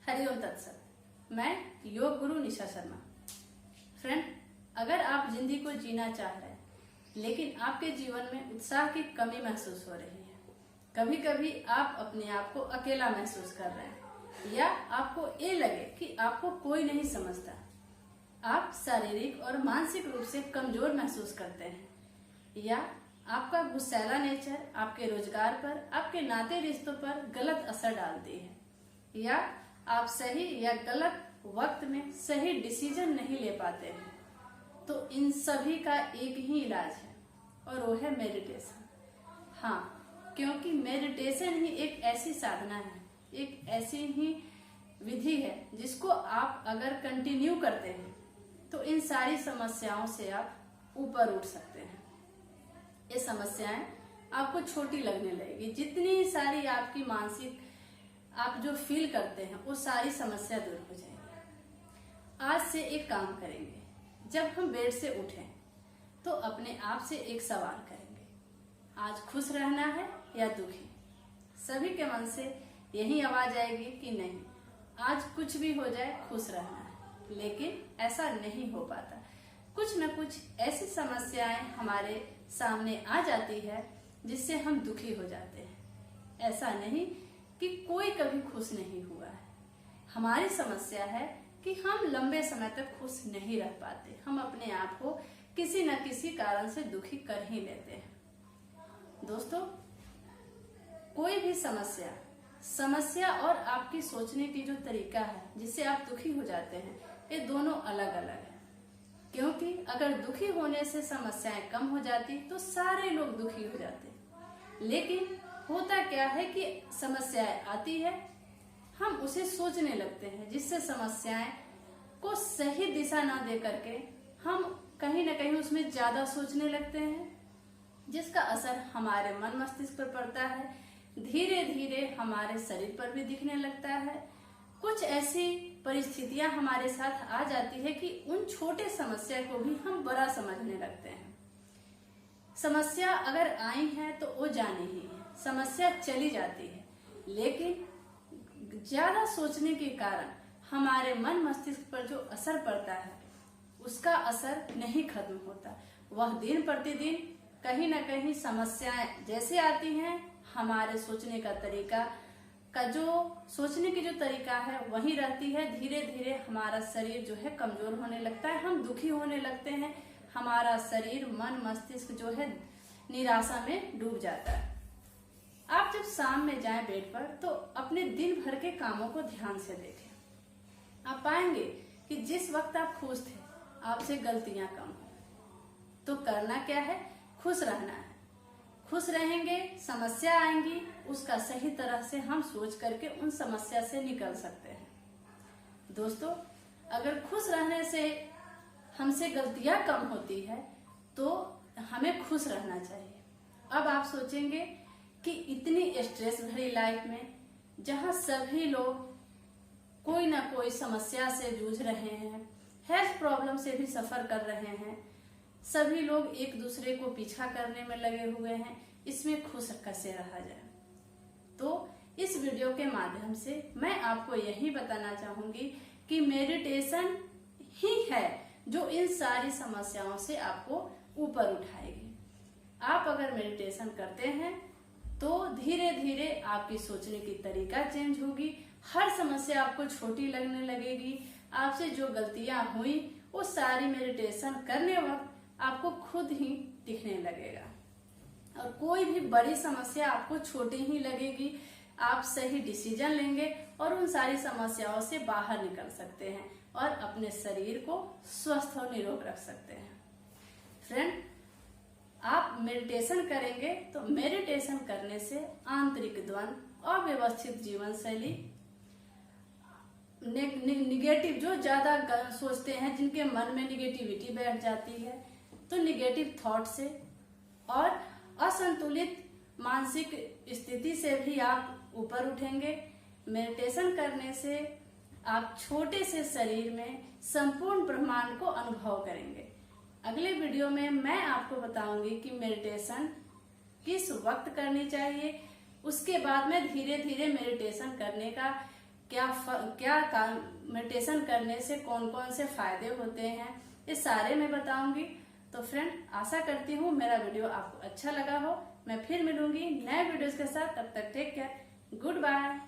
हरिओम तत्सत। मैं योग गुरु निशा शर्मा। फ्रेंड, अगर आप जिंदगी को जीना चाह रहे हैं लेकिन आपके जीवन में उत्साह की कमी महसूस हो रही है, कभी कभी आप अपने आप को अकेला महसूस कर रहे हैं या आपको ये लगे कि आपको कोई नहीं समझता, आप शारीरिक और मानसिक रूप से कमजोर महसूस करते हैं या आपका गुस्सैला नेचर आपके रोजगार पर, आपके नाते रिश्तों पर गलत असर डालती है या आप सही या गलत वक्त में सही डिसीजन नहीं ले पाते हैं, तो इन सभी का एक ही इलाज है और वो है मेडिटेशन। हाँ, क्योंकि मेडिटेशन ही एक ऐसी साधना है, एक ऐसी ही विधि है जिसको आप अगर कंटिन्यू करते हैं तो इन सारी समस्याओं से आप ऊपर उठ सकते हैं। ये समस्याएं आपको छोटी लगने लगेगी, जितनी सारी आपकी मानसिक आप जो फील करते हैं वो सारी समस्या दूर हो जाएगी। आज से एक काम करेंगे, जब हम बेड से उठें तो अपने आप से एक सवाल करेंगे, आज खुश रहना है या दुखी। सभी के मन से यही आवाज आएगी कि नहीं, आज कुछ भी हो जाए खुश रहना है, लेकिन ऐसा नहीं हो पाता। कुछ न कुछ ऐसी समस्याएं हमारे सामने आ जाती है जिससे हम दुखी हो जाते हैं। ऐसा नहीं कि कोई कभी खुश नहीं हुआ है, हमारी समस्या है कि हम लंबे समय तक खुश नहीं रह पाते, हम अपने आप को किसी न किसी कारण से दुखी कर ही लेते हैं। दोस्तों, कोई भी समस्या और आपकी सोचने की जो तरीका है जिससे आप दुखी हो जाते हैं, ये दोनों अलग अलग है। क्योंकि अगर दुखी होने से समस्याएं कम हो जाती तो सारे लोग दुखी हो जाते, लेकिन होता क्या है कि समस्याएं आती है, हम उसे सोचने लगते हैं जिससे समस्याएं को सही दिशा ना दे करके हम कहीं ना कहीं उसमें ज्यादा सोचने लगते हैं, जिसका असर हमारे मन मस्तिष्क पर पड़ता है, धीरे धीरे हमारे शरीर पर भी दिखने लगता है। कुछ ऐसी परिस्थितियां हमारे साथ आ जाती है कि उन छोटे समस्या को भी हम बड़ा समझने लगते हैं। समस्या अगर आई है तो वो जानी ही है, समस्या चली जाती है, लेकिन ज्यादा सोचने के कारण हमारे मन मस्तिष्क पर जो असर पड़ता है उसका असर नहीं खत्म होता। वह दिन प्रतिदिन कहीं ना कहीं समस्याएं जैसे आती हैं, हमारे सोचने का तरीका का जो सोचने की जो तरीका है वही रहती है। धीरे धीरे हमारा शरीर जो है कमजोर होने लगता है, हम दुखी होने लगते हैं, हमारा शरीर मन मस्तिष्क जो है निराशा में डूब जाता है। आप जब शाम में जाएं बेड पर तो अपने दिन भर के कामों को ध्यान से देखें। आप पाएंगे कि जिस वक्त आप खुश थे आपसे गलतियां कम हो। तो करना क्या है, खुश रहना है। खुश रहेंगे, समस्या आएंगी, उसका सही तरह से हम सोच करके उन समस्या से निकल सकते हैं। दोस्तों, अगर खुश रहने से हमसे गलतियां कम होती है तो हमें खुश रहना चाहिए। अब आप सोचेंगे कि इतनी स्ट्रेस भरी लाइफ में जहां सभी लोग कोई ना कोई समस्या से जूझ रहे हैं, हेल्थ प्रॉब्लम से भी सफर कर रहे हैं, सभी लोग एक दूसरे को पीछा करने में लगे हुए हैं, इसमें खुश कैसे रहा जाए। तो इस वीडियो के माध्यम से मैं आपको यही बताना चाहूंगी कि मेडिटेशन ही है जो इन सारी समस्याओं से आपको ऊपर उठाएगी। आप अगर मेडिटेशन करते हैं तो धीरे धीरे आपकी सोचने की तरीका चेंज होगी, हर समस्या आपको छोटी लगने लगेगी, आपसे जो गलतियां हुई वो सारी मेडिटेशन करने वक्त आपको खुद ही दिखने लगेगा और कोई भी बड़ी समस्या आपको छोटी ही लगेगी। आप सही डिसीजन लेंगे और उन सारी समस्याओं से बाहर निकल सकते हैं और अपने शरीर को स्वस्थ और निरोग रख सकते हैं। फ्रेंड, आप मेडिटेशन करेंगे तो मेडिटेशन करने से आंतरिक द्वंद्व, अव्यवस्थित जीवन शैली, निगेटिव जो ज्यादा सोचते हैं, जिनके मन में निगेटिविटी बैठ जाती है, तो निगेटिव थॉट से और असंतुलित मानसिक स्थिति से भी आप ऊपर उठेंगे। मेडिटेशन करने से आप छोटे से शरीर में संपूर्ण ब्रह्मांड को अनुभव करेंगे। अगले वीडियो में मैं आपको बताऊंगी कि मेडिटेशन किस वक्त करनी चाहिए, उसके बाद मैं धीरे धीरे मेडिटेशन करने का क्या मेडिटेशन करने से कौन कौन से फायदे होते हैं, ये सारे मैं बताऊंगी। तो फ्रेंड, आशा करती हूँ मेरा वीडियो आपको अच्छा लगा हो। मैं फिर मिलूंगी नए वीडियोस के साथ, तब तक टेक केयर, गुड बाय।